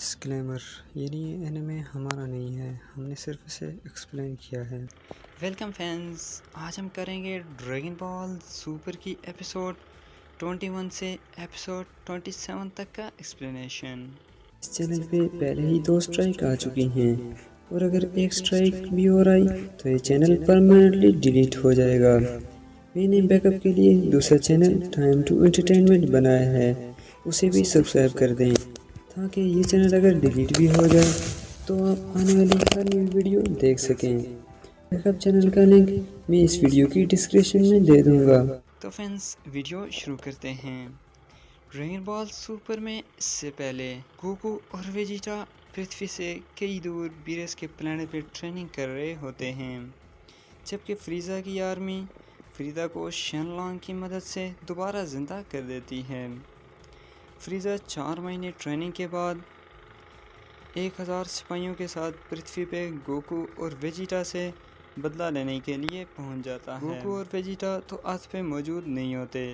Disclaimer, ये anime हमारा नहीं है, हमने सिर्फ इसे एक्सप्लेन किया है। वेलकम फैंस, आज हम करेंगे ड्रैगन बॉल सुपर की एपिसोड 21 से एपिसोड 27 तक का एक्सप्लेनेशन। इस चैनल पे पहले ही 2 स्ट्राइक आ चुकी हैं और अगर एक स्ट्राइक भी और आई तो ये चैनल परमानेंटली डिलीट हो जाएगा। मैंने बैकअप के लिए दूसरा चैनल टाइम टू एंटरटेनमेंट बनाया है, उसे भी सब्सक्राइब कर दें ताकि ये चैनल अगर डिलीट भी हो जाए तो आप आने वाली हर न्यू वीडियो देख सकें। बैकअप चैनल का लिंक मैं इस वीडियो की डिस्क्रिप्शन में दे दूंगा। तो फ्रेंड्स, वीडियो शुरू करते हैं। ड्रैगन बॉल सुपर में इससे पहले गोकू और वेजिटा पृथ्वी से कई दूर बीरस के प्लैनेट पर ट्रेनिंग कर रहे होते हैं, जबकि फ्रीज़ा की आर्मी फ्रीदा को शेनलॉन्ग की मदद से दोबारा जिंदा कर देती है। फ्रीज़ा 4 महीने ट्रेनिंग के बाद 1000 सिपाहियों के साथ पृथ्वी पे गोकू और वेजिटा से बदला लेने के लिए पहुंच जाता है। गोकू और वेजिटा तो अर्थ पे मौजूद नहीं होते,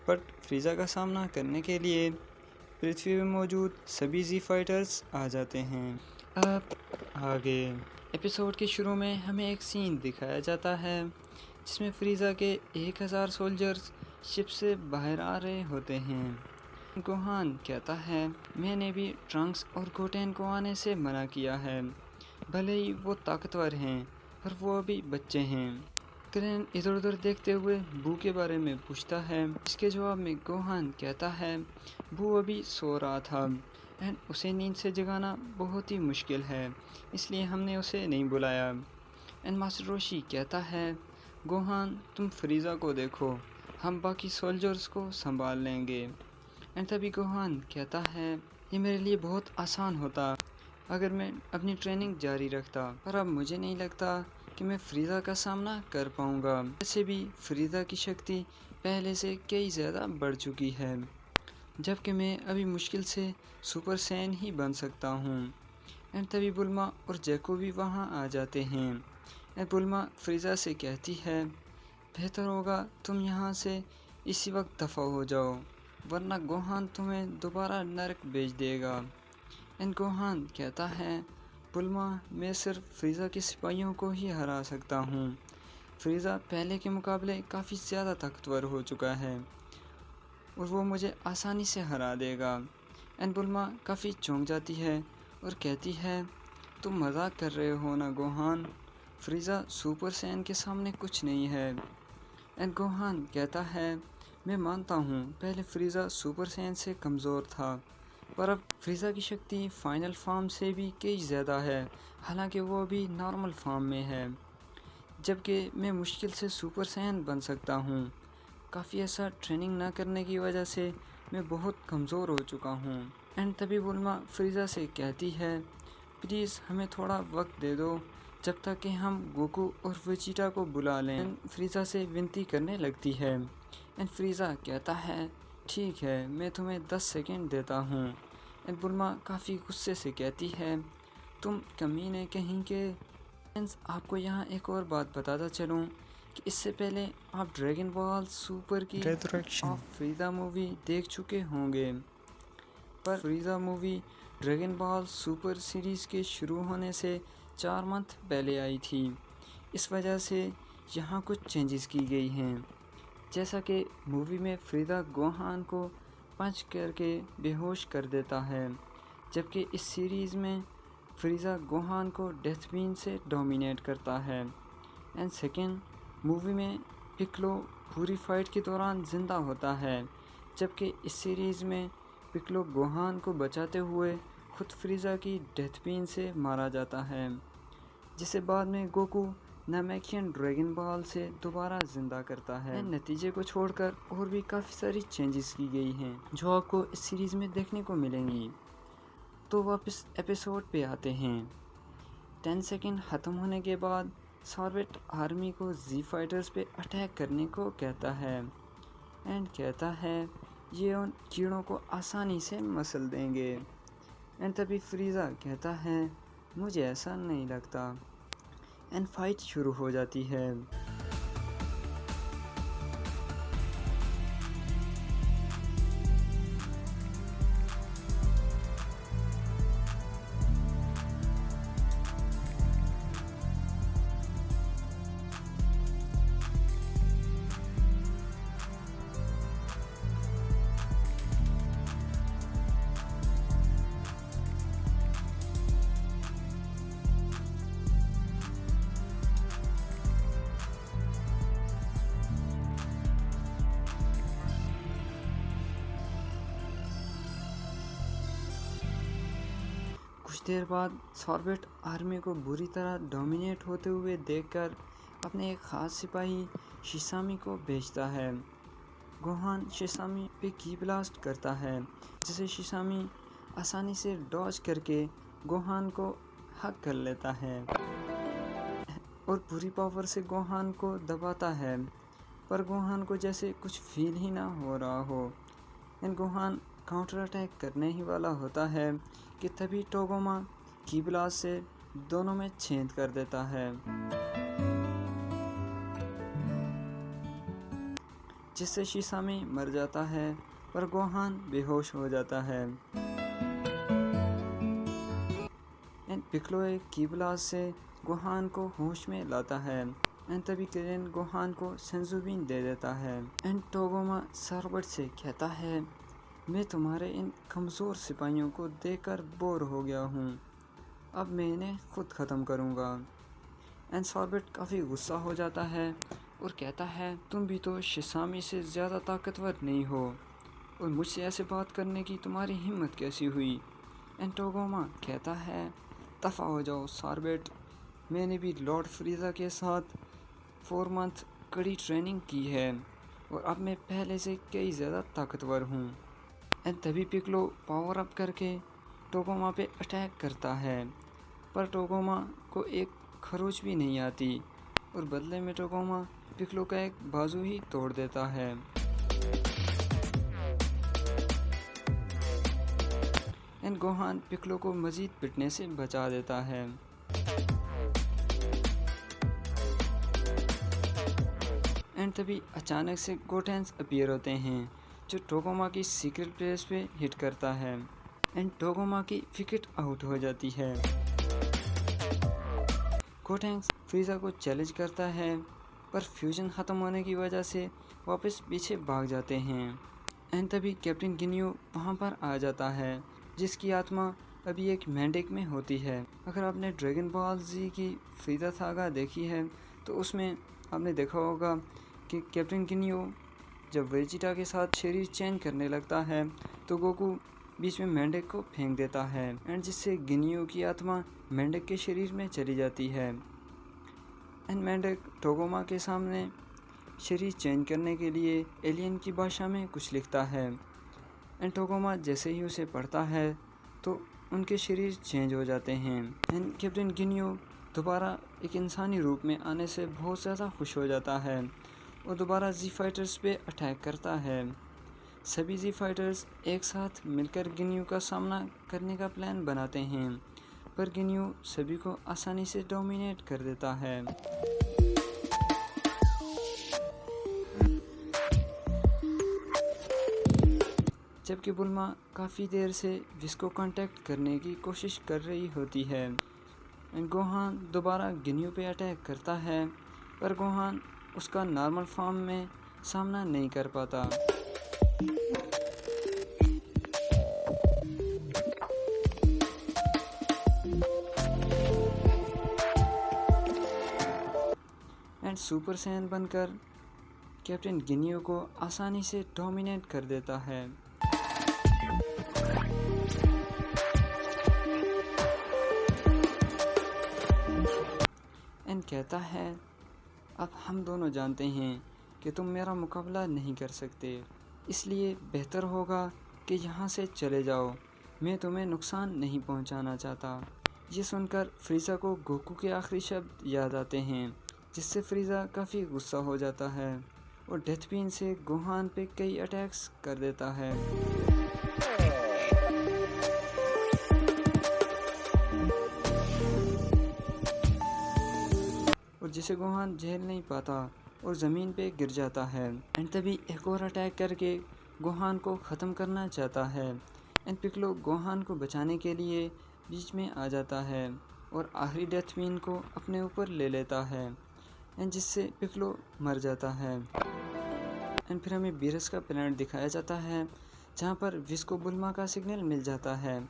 बट फ्रीज़ा का सामना करने के लिए पृथ्वी पे मौजूद सभी जी फाइटर्स आ जाते हैं। अब आगे एपिसोड के शुरू में हमें एक सीन दिखाया जाता है जिसमें फ्रीज़ा के 1000 सोल्जर्स शिप से बाहर आ रहे होते हैं। गोहान कहता है, मैंने भी ट्रंक्स और गोटेन को आने से मना किया है, भले ही वो ताकतवर हैं पर वो अभी बच्चे हैं। क्रेन इधर उधर देखते हुए बू के बारे में पूछता है। इसके जवाब में गोहान कहता है बू अभी सो रहा था एंड उसे नींद से जगाना बहुत ही मुश्किल है, इसलिए हमने उसे नहीं बुलाया। एंड मास्टर रोशी कहता है, गोहान तुम फ्रीज़ा को देखो, हम बाकी सोल्जर्स को संभाल लेंगे। एंड तभी गोहान कहता है, ये मेरे लिए बहुत आसान होता अगर मैं अपनी ट्रेनिंग जारी रखता, पर अब मुझे नहीं लगता कि मैं फ्रीज़ा का सामना कर पाऊँगा। वैसे भी फ्रीज़ा की शक्ति पहले से कई ज़्यादा बढ़ चुकी है, जबकि मैं अभी मुश्किल से सुपर सैन ही बन सकता हूँ। एंड तभी बुल्मा और जैको भी वहाँ आ जाते हैं। एंड बुल्मा फ्रीज़ा से कहती है, बेहतर होगा तुम यहाँ से इसी वक्त दफ़ा हो जाओ, वरना गोहान तुम्हें दोबारा नरक भेज देगा। एंड गोहान कहता है, बुल्मा मैं सिर्फ फ्रीज़ा के सिपाहियों को ही हरा सकता हूँ, फ्रीज़ा पहले के मुकाबले काफ़ी ज़्यादा ताकतवर हो चुका है और वो मुझे आसानी से हरा देगा। एंड बुल्मा काफ़ी चौंक जाती है और कहती है, तुम मजाक कर रहे हो ना गोहान, फ्रीज़ा सुपर सैन के सामने कुछ नहीं है। एंड गोहान कहता है, मैं मानता हूँ पहले फ्रीज़ा सुपर सैन से कमज़ोर था, पर अब फ्रीज़ा की शक्ति फाइनल फॉर्म से भी कई ज़्यादा है, हालांकि वो अभी नॉर्मल फॉर्म में है, जबकि मैं मुश्किल से सुपर सैन बन सकता हूँ। काफ़ी ऐसा ट्रेनिंग ना करने की वजह से मैं बहुत कमज़ोर हो चुका हूँ। एंड तभी बुल्मा फ्रीज़ा से कहती है, प्लीज़ हमें थोड़ा वक्त दे दो जब तक कि हम गोकू और वेजिटा को बुला लें। एंड फ्रीज़ा से विनती करने लगती है। एंड फ्रीज़ा कहता है, ठीक है मैं तुम्हें 10 सेकंड देता हूँ। एंड बुल्मा काफ़ी गुस्से से कहती है, तुम कमीने कहीं के। फ्रेंड्स, आपको यहाँ एक और बात बताता चलूँ कि इससे पहले आप ड्रैगन बॉल सुपर की ऑफ फ्रीज़ा मूवी देख चुके होंगे, पर फ्रीज़ा movie dragon ball super series के शुरू होने से 4 मंथ पहले आई थी। इस वजह से यहाँ कुछ चेंजेस की गई हैं, जैसा कि मूवी में फ्रीज़ा गोहान को पंच करके बेहोश कर देता है, जबकि इस सीरीज़ में फ्रीज़ा गोहान को डेथ बीन से डोमिनेट करता है। एंड सेकेंड, मूवी में पिक्लो पूरी फाइट के दौरान ज़िंदा होता है, जबकि इस सीरीज़ में पिक्लो गोहान को बचाते हुए खुद फ्रीज़ा की डेथ बीन से मारा जाता है, जिसे बाद में गोकू नामेकियन ड्रैगन बॉल से दोबारा ज़िंदा करता है। नतीजे को छोड़कर और भी काफ़ी सारी चेंजेस की गई हैं जो आपको इस सीरीज़ में देखने को मिलेंगी। तो वापस एपिसोड पे आते हैं। 10 सेकंड ख़त्म होने के बाद सॉर्बेट आर्मी को जी फाइटर्स पे अटैक करने को कहता है एंड कहता है ये उन कीड़ों को आसानी से मसल देंगे। एंड तभी फ्रीज़ा कहता है, मुझे ऐसा नहीं लगता। एंड फाइट शुरू हो जाती है। कुछ देर बाद सॉर्बेट आर्मी को बुरी तरह डोमिनेट होते हुए देखकर अपने एक खास सिपाही शिसामी को भेजता है। गोहान शिसामी पे की ब्लास्ट करता है, जिसे शिसामी आसानी से डॉज करके गोहान को हक कर लेता है और पूरी पावर से गोहान को दबाता है, पर गोहान को जैसे कुछ फील ही ना हो रहा हो। एंड गोहान काउंटर अटैक करने ही वाला होता है कि तभी टोगोमा की ब्लास्ट से दोनों में छेद कर देता है, जिससे शिसामी मर जाता है पर गोहान बेहोश हो जाता है। एंड पिक्लो एक की ब्लास्ट से गोहान को होश में लाता है एंड तभी क्रेन गोहान को सेंजुबिन दे देता है। एंड टोगोमा सॉर्बेट से कहता है, मैं तुम्हारे इन कमज़ोर सिपाहियों को देखकर बोर हो गया हूँ, अब मैं इन्हें खुद ख़त्म करूँगा। एंड सॉर्बेट काफ़ी गुस्सा हो जाता है और कहता है, तुम भी तो शिसामी से ज़्यादा ताकतवर नहीं हो और मुझसे ऐसे बात करने की तुम्हारी हिम्मत कैसी हुई। एंड टोगोमा कहता है, दफ़ा हो जाओ सॉर्बेट, मैंने भी लॉर्ड फ्रीज़ा के साथ 4 मंथ कड़ी ट्रेनिंग की है और अब मैं पहले से कई ज़्यादा ताकतवर हूँ। एंड तभी पिक्लो पावर अप करके टोगोमा पे अटैक करता है, पर टोगोमा को एक खरोच भी नहीं आती और बदले में टोगोमा पिक्लो का एक बाजू ही तोड़ देता है। एंड गोहान पिक्लो को मज़ीद पिटने से बचा देता है। एंड तभी अचानक से गोटेंस अपीयर होते हैं, जो टोगोमा की सीक्रेट प्लेस पे हिट करता है एंड टोगोमा की विकेट आउट हो जाती है। गोटेंस फ्रीज़ा को चैलेंज करता है, पर फ्यूजन ख़त्म होने की वजह से वापस पीछे भाग जाते हैं। एंड तभी कैप्टन गिनियो वहाँ पर आ जाता है, जिसकी आत्मा अभी एक मैंडेक में होती है। अगर आपने ड्रैगन बॉल जी की फ्रीज़ा सागा देखी है तो उसमें आपने देखा होगा कि कैप्टन गिनियो जब वेजिटा के साथ शरीर चेंज करने लगता है तो गोकू बीच में मेंढक को फेंक देता है एंड जिससे गिनियो की आत्मा मेंढक के शरीर में चली जाती है। एंड मेंढक टोगोमा के सामने शरीर चेंज करने के लिए एलियन की भाषा में कुछ लिखता है एंड टोगोमा जैसे ही उसे पढ़ता है तो उनके शरीर चेंज हो जाते हैं। एंड कैप्टन गिनियो दोबारा एक इंसानी रूप में आने से बहुत ज़्यादा खुश हो जाता है और दोबारा जी फाइटर्स पे अटैक करता है। सभी जी फाइटर्स एक साथ मिलकर गिनियो का सामना करने का प्लान बनाते हैं, पर गिनियो सभी को आसानी से डोमिनेट कर देता है। जबकि बुल्मा काफ़ी देर से विस को कांटेक्ट करने की कोशिश कर रही होती है। गोहान दोबारा गिनियो पे अटैक करता है, पर गोहान उसका नॉर्मल फॉर्म में सामना नहीं कर पाता। एंड सुपर सैन बनकर कैप्टन गिनियो को आसानी से डोमिनेट कर देता है। एंड कहता है, अब हम दोनों जानते हैं कि तुम मेरा मुकाबला नहीं कर सकते, इसलिए बेहतर होगा कि यहाँ से चले जाओ, मैं तुम्हें नुकसान नहीं पहुँचाना चाहता। ये सुनकर फ्रीज़ा को गोकू के आखिरी शब्द याद आते हैं, जिससे फ्रीज़ा काफ़ी गुस्सा हो जाता है और डेथ बीन से गोहान पे कई अटैक्स कर देता है। और जिसे गोहान झेल नहीं पाता और ज़मीन पे गिर जाता है। एंड तभी एक और अटैक करके गोहान को ख़त्म करना चाहता है। एंड पिक्लो गोहान को बचाने के लिए बीच में आ जाता है और आखिरी डेथ बीन को अपने ऊपर ले लेता है एंड जिससे पिक्लो मर जाता है। एंड फिर हमें बीरस का प्लैनेट दिखाया जाता है, जहाँ पर विस को बुल्मा का सिग्नल मिल जाता है।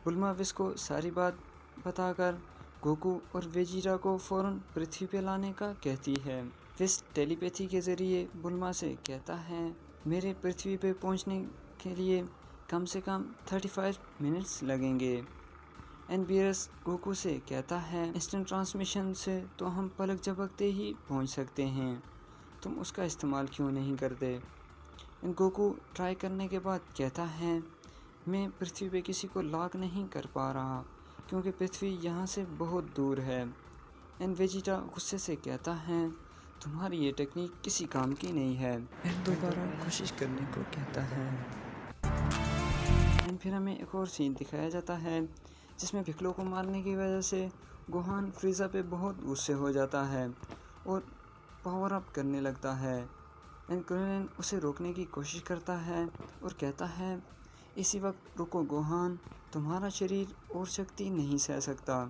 बुल्मा विस को सारी बात बताकर गोकू और वेजिटा को फ़ौरन पृथ्वी पे लाने का कहती है। विस टेलीपैथी के ज़रिए बुल्मा से कहता है, मेरे पृथ्वी पे पहुंचने के लिए कम से कम 35 मिनट्स लगेंगे। एंड बीरस गोकू से कहता है इंस्टेंट ट्रांसमिशन से तो हम पलक झपकते ही पहुंच सकते हैं, तुम उसका इस्तेमाल क्यों नहीं करते। एंड गोकू ट्राई करने के बाद कहता है मैं पृथ्वी पे किसी को लॉक नहीं कर पा रहा क्योंकि पृथ्वी यहाँ से बहुत दूर है। एंड वेजिटा गुस्से से कहता है तुम्हारी ये टेक्निक किसी काम की नहीं है। एंड दोबारा कोशिश करने को कहता है। एंड फिर हमें एक और सीन दिखाया जाता है जिसमें पिक्लो को मारने की वजह से गोहान फ्रीज़ा पे बहुत गुस्से हो जाता है और पावर अप करने लगता है। एंड क्रेनिन उसे रोकने की कोशिश करता है और कहता है इसी वक्त रुको गोहान, तुम्हारा शरीर और शक्ति नहीं सह सकता।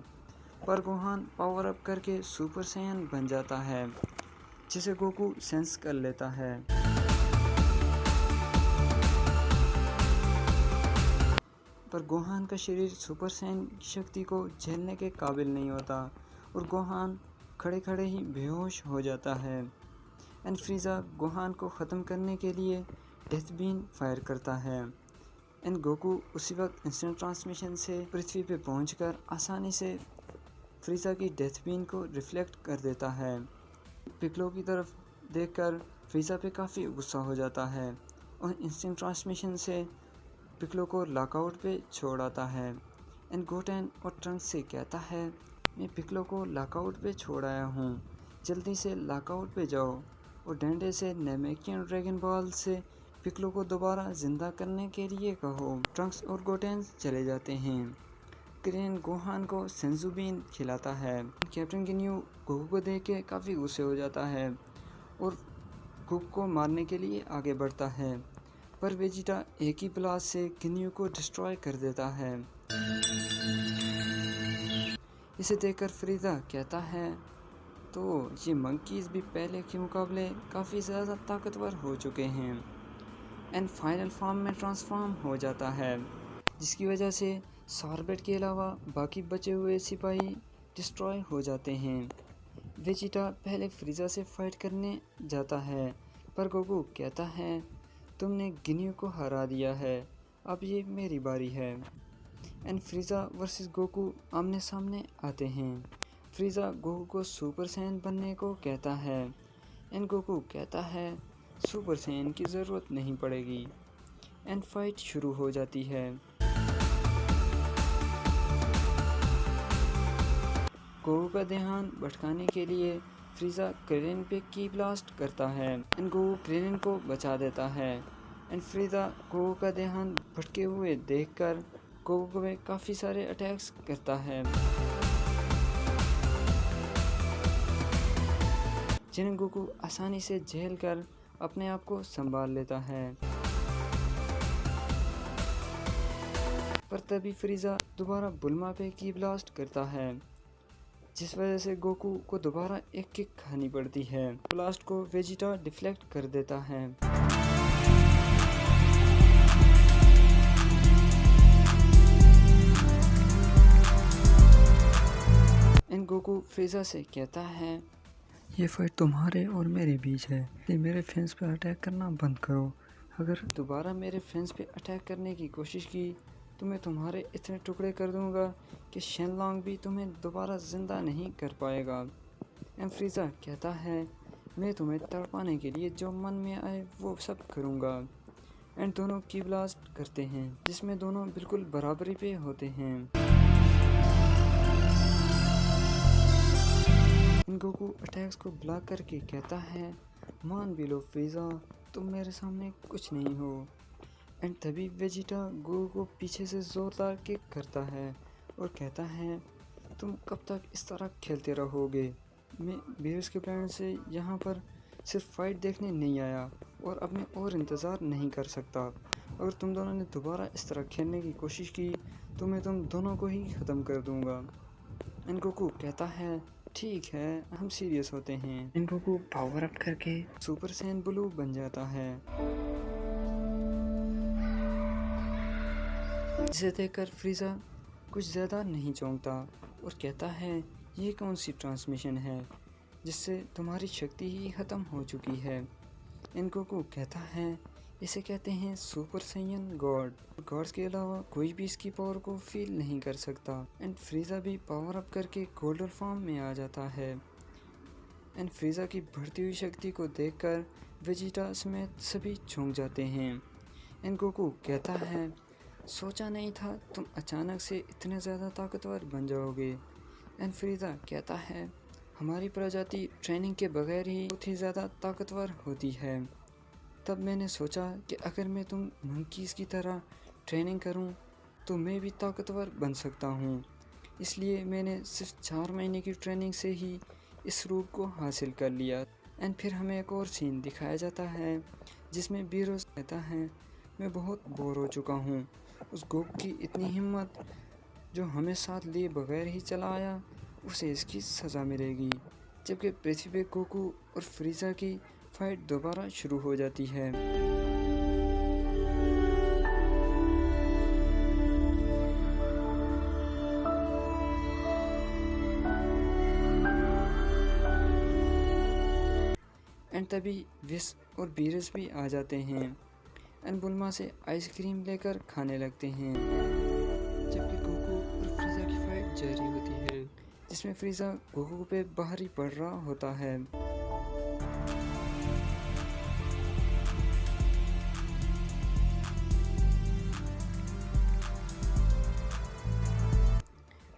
पर गोहान पावर अप करके सुपर सैयन बन जाता है जिसे गोकू सेंस कर लेता है। पर गोहान का शरीर सुपर सैयन की शक्ति को झेलने के काबिल नहीं होता और गोहान खड़े खड़े ही बेहोश हो जाता है। एंड फ्रीज़ा गोहान को ख़त्म करने के लिए डेथ बीन फायर करता है। एंड गोकू उसी वक्त इंस्टेंट ट्रांसमिशन से पृथ्वी पे पहुंचकर आसानी से फ्रीज़ा की डेथ बीन को रिफ्लेक्ट कर देता है। पिक्लो की तरफ देखकर फ्रीज़ा पे काफ़ी गुस्सा हो जाता है और इंस्टेंट ट्रांसमिशन से पिक्लो को लॉकआउट पे छोड़ आता है। एंड गोटेन और ट्रंक्स से कहता है मैं पिक्लो को लॉकआउट पे छोड़ आया हूँ, जल्दी से लॉकआउट पे जाओ और डंडे से नेमेकियन ड्रैगन बॉल से पिक्लो को दोबारा ज़िंदा करने के लिए कहो। ट्रंक्स और गोटेन चले जाते हैं। क्रेन गोहान को सेंजू बीन खिलाता है। कैप्टन गिन्यू गोकू को देख के काफ़ी गुस्से हो जाता है और गोकू को मारने के लिए आगे बढ़ता है, पर वेजिटा एक ही ब्लास्ट से गिन्यू को डिस्ट्रॉय कर देता है। इसे देखकर फ्रीज़ा कहता है तो ये मंकीज़ भी पहले के मुकाबले काफ़ी ज़्यादा ताकतवर हो चुके हैं। एंड फाइनल फॉर्म में ट्रांसफॉर्म हो जाता है जिसकी वजह से सॉर्बेट के अलावा बाकी बचे हुए सिपाही डिस्ट्रॉय हो जाते हैं। वेजिटा पहले फ्रीज़ा से फाइट करने जाता है पर गोकू कहता है तुमने गिन्यू को हरा दिया है, अब ये मेरी बारी है। एंड फ्रीज़ा वर्सेस गोकू आमने सामने आते हैं। फ्रीज़ा गोकू को सुपर सैयन बनने को कहता है एंड गोकू कहता है सुपर सैयन की ज़रूरत नहीं पड़ेगी। एंड फाइट शुरू हो जाती है। गोकू का ध्यान भटकाने के लिए फ्रीज़ा क्रेनिन पे की ब्लास्ट करता है एंड गोकू क्रेनिन को बचा देता है। एंड फ्रीज़ा गोकू का ध्यान भटके हुए देखकर गोकू पे काफ़ी सारे अटैक्स करता है जिन्हें गोकू आसानी से झेल कर अपने आप को संभाल लेता है। पर तभी फ्रीज़ा दोबारा बुल्मा पे की ब्लास्ट करता है जिस वजह से गोकू को दोबारा एक किक खानी पड़ती है। ब्लास्ट को वेजिटा डिफ्लेक्ट कर देता है। एंड गोकू फ्रीज़ा से कहता है ये फाइट तुम्हारे और मेरे बीच है, ये मेरे फ्रेंड्स पे अटैक करना बंद करो। अगर दोबारा मेरे फ्रेंड्स पे अटैक करने की कोशिश की तो मैं तुम्हारे इतने टुकड़े कर दूंगा कि शेनलॉन्ग भी तुम्हें दोबारा ज़िंदा नहीं कर पाएगा। एंड फ्रीज़ा कहता है मैं तुम्हें तड़पाने के लिए जो मन में आए वो सब करूंगा। एंड दोनों की ब्लास्ट करते हैं जिसमें दोनों बिल्कुल बराबरी पे होते हैं। गोकू अटैक्स को ब्लॉक करके कहता है मान भी लो फ्रीज़ा, तुम मेरे सामने कुछ नहीं हो। एंड तभी वेजिटा गोकू को पीछे से ज़ोरदार किक करता है और कहता है तुम कब तक इस तरह खेलते रहोगे। मैं बीरस के प्लान से यहाँ पर सिर्फ फाइट देखने नहीं आया और अब मैं और इंतज़ार नहीं कर सकता। अगर तुम दोनों ने दोबारा इस तरह खेलने की कोशिश की तो मैं तुम दोनों को ही ख़त्म कर दूँगा। एंड गोकू कहता है ठीक है, हम सीरियस होते हैं। एंड गोकू पावर अप करके सुपर सैयन ब्लू बन जाता है जिसे देखकर फ्रीज़ा कुछ ज़्यादा नहीं चौंकता और कहता है ये कौन सी ट्रांसमिशन है जिससे तुम्हारी शक्ति ही ख़त्म हो चुकी है। एंड गोकू कहता है इसे कहते हैं सुपर सैयन गॉड। गॉड्स के अलावा कोई भी इसकी पावर को फील नहीं कर सकता। एंड फ्रीजा भी पावर अप करके गोल्डन फॉर्म में आ जाता है। एंड फ्रीजा की बढ़ती हुई शक्ति को देखकर वेजिटा समेत सभी चौंक जाते हैं। एंड गोकू कहता है, सोचा नहीं था तुम अचानक से इतने ज़्यादा ताकतवर बन जाओगे। एंड फ्रीजा कहता है, हमारी प्रजाति ट्रेनिंग के बगैर ही बहुत ही ज़्यादा ताकतवर होती है। तब मैंने सोचा कि अगर मैं तुम मंकीज़ की तरह ट्रेनिंग करूं तो मैं भी ताकतवर बन सकता हूं। इसलिए मैंने सिर्फ 4 महीने की ट्रेनिंग से ही इस रूप को हासिल कर लिया। एंड फिर हमें एक और सीन दिखाया जाता है जिसमें बीरोस कहता है, मैं बहुत बोर हो चुका हूँ। उस गोकू की इतनी हिम्मत, जो हमें साथ लिए बगैर ही चला आया, उसे इसकी सज़ा मिलेगी। जबकि पृथ्वी पे गोकू और फ्रीजा की फाइट दोबारा शुरू हो जाती है। एंड तभी विस और बीरस भी आ जाते हैं। एंड बुल्मा से आइसक्रीम लेकर खाने लगते हैं। जबकि गोकू और फ्रीजा की फाइट जारी होती है, जिसमें फ्रीजा गोकू पे भारी पड़ रहा होता है।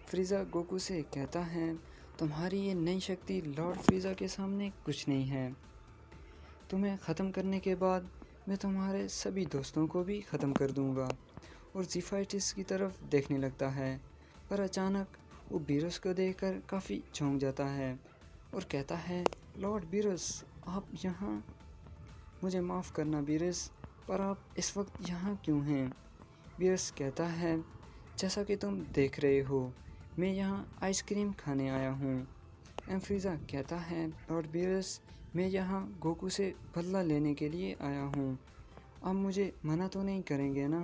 फ्रीजा गोकू से कहता है, तुम्हारी ये नई शक्ति लॉर्ड फ्रीजा के सामने कुछ नहीं है। तुम्हें ख़त्म करने के बाद मैं तुम्हारे सभी दोस्तों को भी ख़त्म कर दूंगा। और ज़ीफाइटिस की तरफ देखने लगता है, पर अचानक वो बीरस को देखकर काफ़ी चौंक जाता है और कहता है, लॉर्ड बीरस, आप यहाँ? मुझे माफ़ करना बीरस, पर आप इस वक्त यहाँ क्यों हैं? बीरस कहता है, जैसा कि तुम देख रहे हो, मैं यहाँ आइसक्रीम खाने आया हूँ। एंड फ्रीजा कहता है, लॉर्ड बीरस, मैं यहाँ गोकू से बदला लेने के लिए आया हूँ। आप मुझे मना तो नहीं करेंगे ना?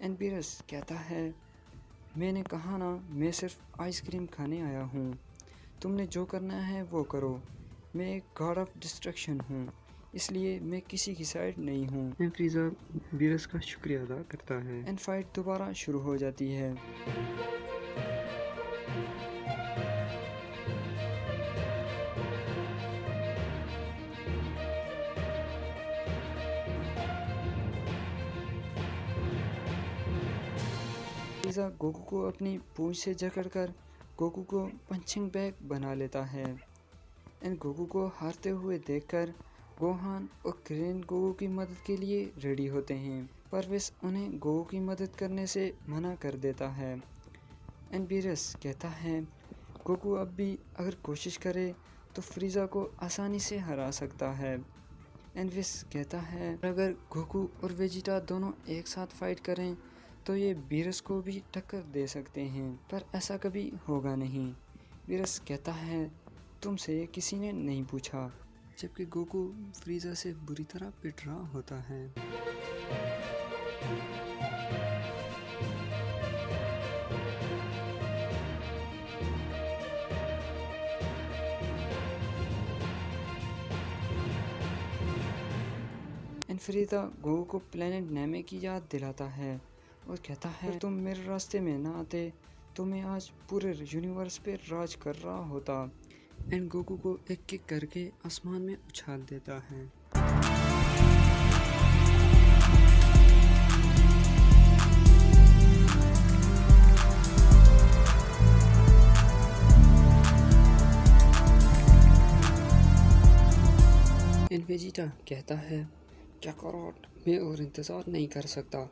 एंड बीरस कहता है, मैंने कहा ना, मैं सिर्फ आइसक्रीम खाने आया हूँ। तुमने जो करना है वो करो। मैं एक गॉड ऑफ डिस्ट्रक्शन हूँ, इसलिए मैं किसी की साइड नहीं हूँ। एंड फ्रीजा बीरस का शुक्रिया अदा करता है। एंड फाइट दोबारा शुरू हो जाती है। फ्रीजा गोकू को अपनी पूंछ से जकड़कर गोकू को पंचिंग बैग बना लेता है। एंड गोकू को हारते हुए देखकर गोहान और क्रेन गोकू की मदद के लिए रेडी होते हैं, पर विस उन्हें गोकू की मदद करने से मना कर देता है। एंड बीरस कहता है, गोकू अब भी अगर कोशिश करे तो फ्रीजा को आसानी से हरा सकता है। एंड विस कहता है, अगर गोकू और वेजिटा दोनों एक साथ फाइट करें तो ये बीरस को भी टक्कर दे सकते हैं, पर ऐसा कभी होगा नहीं। बीरस कहता है, तुमसे किसी ने नहीं पूछा। जबकि गोकू फ्रीजा से बुरी तरह पिट रहा होता है। एंड फ्रीजा गोकू को प्लेनेट नेमे की याद दिलाता है और कहता है, अगर तुम मेरे रास्ते में ना आते तो मैं आज पूरे यूनिवर्स पे राज कर रहा होता। एंड गोकू को एक किक करके आसमान में उछाल देता है। एंड वेजिटा कहता है, क्या करोट, मैं और इंतज़ार नहीं कर सकता,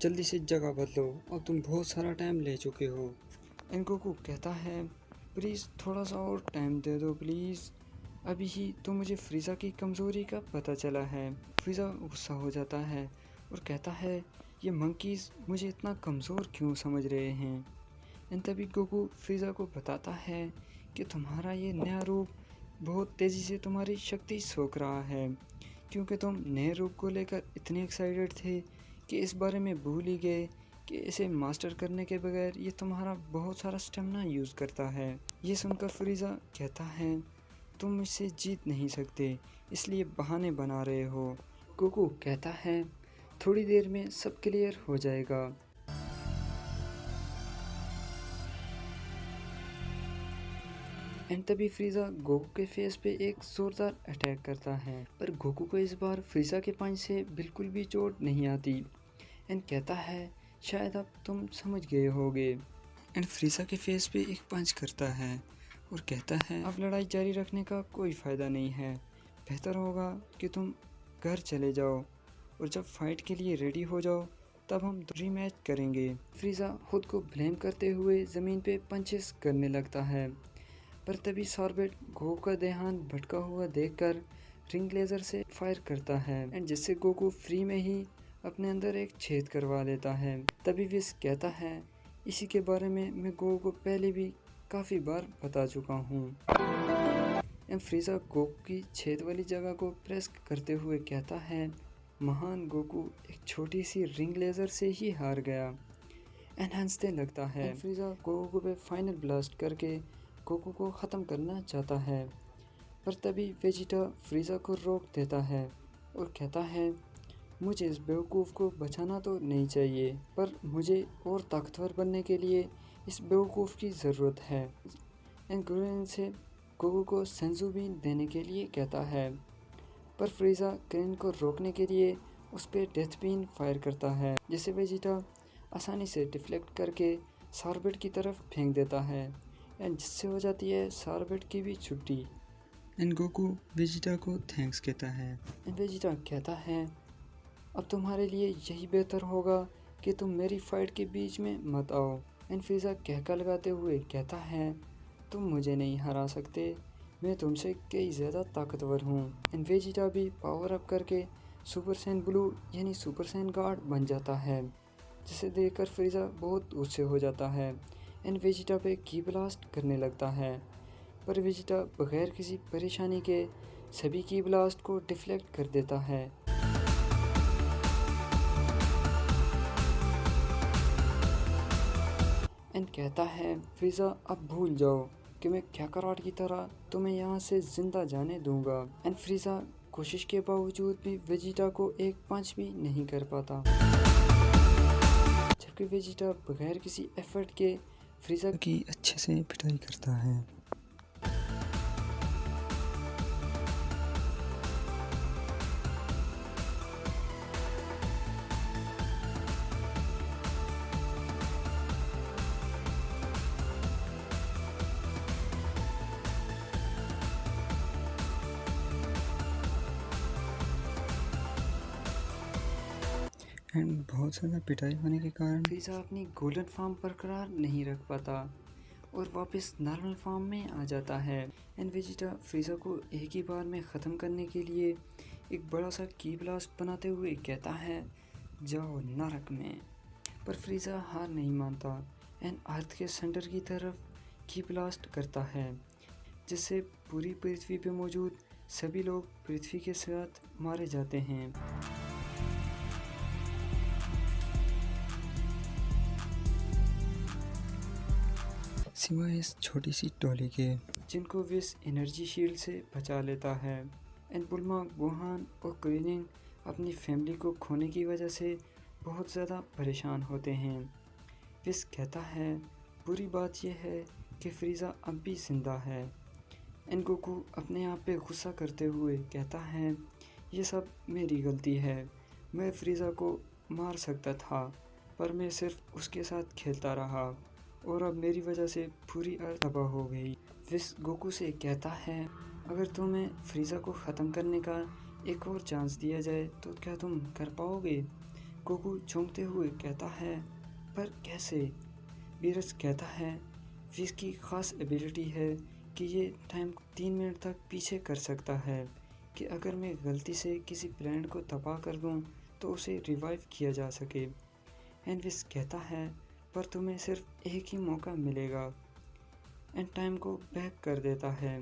जल्दी से जगह बदलो, अब तुम बहुत सारा टाइम ले चुके हो। एंड गोकू कहता है, प्लीज़ थोड़ा सा और टाइम दे दो प्लीज़, अभी ही तो मुझे फ्रीजा की कमज़ोरी का पता चला है। फ्रीजा गुस्सा हो जाता है और कहता है, ये मंकीज़ मुझे इतना कमज़ोर क्यों समझ रहे हैं। एंड तभी गोकू फ्रीजा को बताता है कि तुम्हारा ये नया रूप बहुत तेज़ी से तुम्हारी शक्ति सोख रहा है, क्योंकि तुम नए रूप को लेकर इतने एक्साइटेड थे कि इस बारे में भूल ही गए कि इसे मास्टर करने के बगैर ये तुम्हारा बहुत सारा स्टेमिना यूज़ करता है। ये सुनकर फ्रीजा कहता है, तुम मुझसे जीत नहीं सकते, इसलिए बहाने बना रहे हो। गोकू कहता है थोड़ी देर में सब क्लियर हो जाएगा। एंड तभी फ्रीजा गोकू के फेस पे एक जोरदार अटैक करता है, पर गोकू को इस बार फ्रीजा के पंच से बिल्कुल भी चोट नहीं आती। एंड कहता है शायद अब तुम समझ गए होगे। एंड फ्रीजा के फेस पे एक पंच करता है और कहता है अब लड़ाई जारी रखने का कोई फ़ायदा नहीं है, बेहतर होगा कि तुम घर चले जाओ और जब फाइट के लिए रेडी हो जाओ तब हम रीमैच करेंगे। फ्रीजा खुद को ब्लेम करते हुए ज़मीन पे पंचेस करने लगता है, पर तभी सॉर्बेट गोकू का ध्यान भटका हुआ देखकर रिंग लेज़र से फायर करता है एंड जिससे गोकू फ्री में ही अपने अंदर एक छेद करवा लेता है। तभी विस कहता है इसी के बारे में मैं गोकू को पहले भी काफ़ी बार बता चुका हूँ। एंड फ्रीजा गोकू की छेद वाली जगह को प्रेस करते हुए कहता है महान गोकू एक छोटी सी रिंग लेज़र से ही हार गया। एंड हंसते लगता है। फ्रीजा गोकू पे फाइनल ब्लास्ट करके गोकू को ख़त्म करना चाहता है, पर तभी वेजिटा फ्रीजा को रोक देता है और कहता है मुझे इस बेवकूफ़ को बचाना तो नहीं चाहिए, पर मुझे और ताकतवर बनने के लिए इस बेवकूफ़ की ज़रूरत है। एंड ग्रेन से गोकू को सेंजू बीन देने के लिए कहता है, पर फ्रीजा ग्रेन को रोकने के लिए उस पर डेथ बीन फायर करता है, जिसे वेजिटा आसानी से डिफ्लेक्ट करके सॉर्बेट की तरफ फेंक देता है एंड जिससे हो जाती है सॉर्बेट की भी छुट्टी। एंड गोकू वेजिटा को थैंक्स कहता है। एंड वेजिटा कहता है अब तुम्हारे लिए यही बेहतर होगा कि तुम मेरी फाइट के बीच में मत आओ। एंड फ्रीजा कहका लगाते हुए कहता है तुम मुझे नहीं हरा सकते, मैं तुमसे कई ज़्यादा ताकतवर हूँ। एंड वेजिटा भी पावर अप करके सुपर सैन ब्लू यानी सुपर सैन गार्ड बन जाता है, जिसे देखकर फ्रीजा बहुत गुस्से हो जाता है एंड वेजिटा पे की ब्लास्ट करने लगता है, पर वेजिटा बगैर किसी परेशानी के सभी की ब्लास्ट को डिफ्लेक्ट कर देता है। एंड कहता है फ्रीजा अब भूल जाओ कि मैं कैकारॉट की तरह तुम्हें यहाँ से जिंदा जाने दूंगा। एंड फ्रीजा कोशिश के बावजूद भी वेजिटा को एक पंच भी नहीं कर पाता, जबकि वेजिटा बगैर किसी एफर्ट के फ्रीजा की अच्छे से पिटाई करता है। एंड बहुत ज़्यादा पिटाई होने के कारण फ्रीजा अपनी गोल्डन फॉर्म बरकरार नहीं रख पाता और वापस नॉर्मल फॉर्म में आ जाता है। एंड वेजिटा फ्रीजा को एक ही बार में ख़त्म करने के लिए एक बड़ा सा की ब्लास्ट बनाते हुए कहता है जाओ नरक में, पर फ्रीजा हार नहीं मानता एंड अर्थ के सेंटर की तरफ की ब्लास्ट करता है, जिससे पूरी पृथ्वी पे मौजूद सभी लोग पृथ्वी के साथ मारे जाते हैं। सिवाय इस छोटी सी टोली के जिनको विस एनर्जी शील्ड से बचा लेता है। एंड बुल्मा, गोहान और क्रीनिन अपनी फैमिली को खोने की वजह से बहुत ज़्यादा परेशान होते हैं। विस कहता है बुरी बात यह है कि फ्रीजा अब भी जिंदा है। एंड गोकू अपने आप पे गुस्सा करते हुए कहता है ये सब मेरी गलती है, मैं फ्रीजा को मार सकता था पर मैं सिर्फ उसके साथ खेलता रहा और अब मेरी वजह से पूरी अर्थ तबाह हो गई। विस गोकू से कहता है अगर तुम्हें फ्रीजा को ख़त्म करने का एक और चांस दिया जाए तो क्या तुम कर पाओगे? गोकू चौंकते हुए कहता है पर कैसे? बीरस कहता है विस की ख़ास एबिलिटी है कि ये टाइम 3 मिनट तक पीछे कर सकता है कि अगर मैं गलती से किसी प्लैनेट को तबाह कर दूं तो उसे रिवाइव किया जा सके। एंड विस कहता है पर तुम्हें सिर्फ एक ही मौका मिलेगा। एंड टाइम को बैक कर देता है।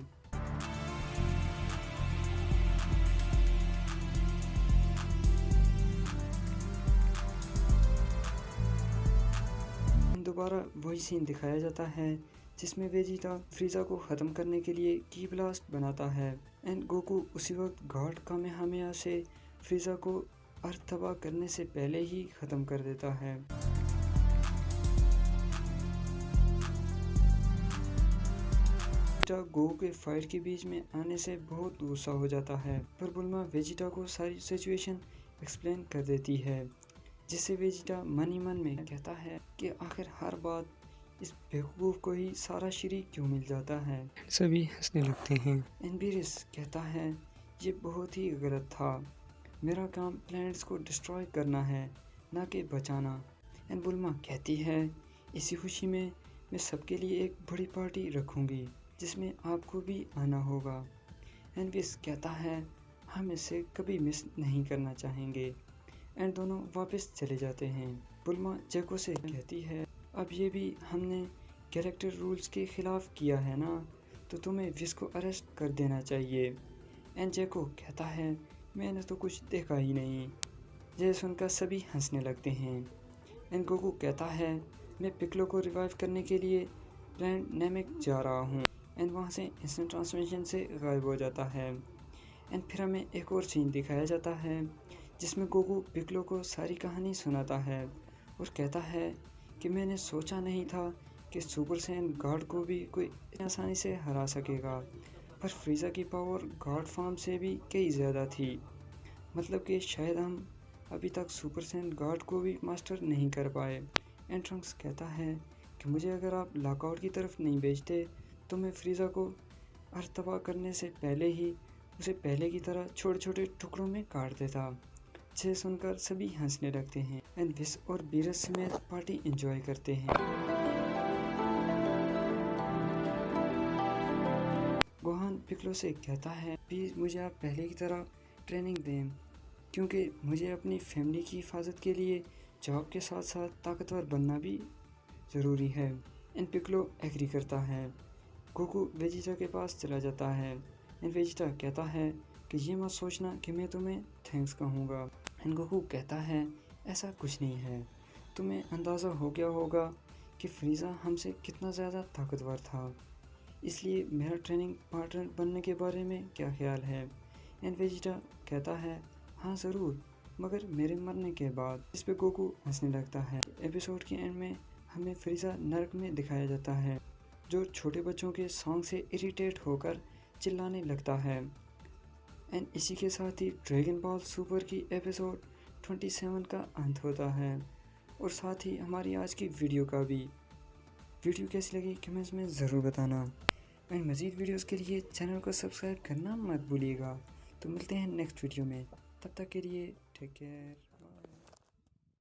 दोबारा वही सीन दिखाया जाता है जिसमें वेजिटा फ्रीजा को ख़त्म करने के लिए की ब्लास्ट बनाता है। एंड गोकू उसी वक्त गॉड कामेहामेहा से फ्रीज़ा को अर्थ तबाह करने से पहले ही ख़त्म कर देता है। वेजिटा गोकू के फाइट के बीच में आने से बहुत गुस्सा हो जाता है, पर बुल्मा वेजिटा को सारी सिचुएशन एक्सप्लेन कर देती है, जिससे वेजिटा मन ही मन में कहता है कि आखिर हर बात इस बेवकूफ़ को ही सारा श्री क्यों मिल जाता है। सभी हंसने लगते हैं। एनबीरिस कहता है ये बहुत ही गलत था, मेरा काम प्लैनेट्स को डिस्ट्रॉय करना है, ना कि बचाना। एंड बुल्मा कहती है इसी खुशी में मैं सबके लिए एक बड़ी पार्टी रखूँगी, जिसमें आपको भी आना होगा। एनविस कहता है हम इसे कभी मिस नहीं करना चाहेंगे। एंड दोनों वापस चले जाते हैं। बुल्मा जैको से कहती है अब ये भी हमने कैरेक्टर रूल्स के ख़िलाफ़ किया है ना, तो तुम्हें विस को अरेस्ट कर देना चाहिए। एंड जैको कहता है मैंने तो कुछ देखा ही नहीं। यह सुनकर सभी हंसने लगते हैं। एंड गोकू कहता है मैं पिक्लो को रिवाइव करने के लिए प्लैनेट नेमेक जा रहा हूँ। एंड वहाँ से इंस्टेंट ट्रांसमिशन से गायब हो जाता है। एंड फिर हमें एक और सीन दिखाया जाता है जिसमें गोकू पिक्लो को सारी कहानी सुनाता है और कहता है कि मैंने सोचा नहीं था कि सुपर सैयन गॉड को भी कोई इतनी आसानी से हरा सकेगा, पर फ्रीज़ा की पावर गॉड फॉर्म से भी कई ज़्यादा थी। मतलब कि शायद हम अभी तक सुपर सैयन गॉड को भी मास्टर नहीं कर पाए। एंड ट्रंक्स कहता है कि मुझे अगर आप लॉकआउट की तरफ नहीं भेजते तो मैं फ्रीज़ा को अर्थ तबाह करने से पहले ही उसे पहले की तरह छोटे छोटे टुकड़ों में काट देता। जिसे सुनकर सभी हंसने लगते हैं। एंड विस और बीरस समेत पार्टी एंजॉय करते हैं। गोहान पिक्लो से कहता है प्लीज़ मुझे आप पहले की तरह ट्रेनिंग दें, क्योंकि मुझे अपनी फैमिली की हिफाजत के लिए जॉब के साथ साथ ताकतवर बनना भी ज़रूरी है। एंड पिक्लो एग्री करता है। गोकू वेजिटा के पास चला जाता है। एंड वेजिटा कहता है कि ये मत सोचना कि मैं तुम्हें थैंक्स कहूँगा। एंड गोकू कहता है ऐसा कुछ नहीं है, तुम्हें अंदाज़ा हो गया होगा कि फ्रीज़ा हमसे कितना ज़्यादा ताकतवर था, इसलिए मेरा ट्रेनिंग पार्टनर बनने के बारे में क्या ख्याल है। एंड वेजिटा कहता है हाँ ज़रूर, मगर मेरे मरने के बाद। इस पे गोकू हंसने लगता है। एपिसोड के एंड में हमें फ्रीज़ा नर्क में दिखाया जाता है, जो छोटे बच्चों के सॉन्ग से इरिटेट होकर चिल्लाने लगता है। एंड इसी के साथ ही ड्रैगन बॉल सुपर की एपिसोड 27 का अंत होता है, और साथ ही हमारी आज की वीडियो का भी। वीडियो कैसी लगी कमेंट्स में ज़रूर बताना। एंड मज़ीद वीडियोस के लिए चैनल को सब्सक्राइब करना मत भूलिएगा। तो मिलते हैं नेक्स्ट वीडियो में, तब तक के लिए टेक केयर।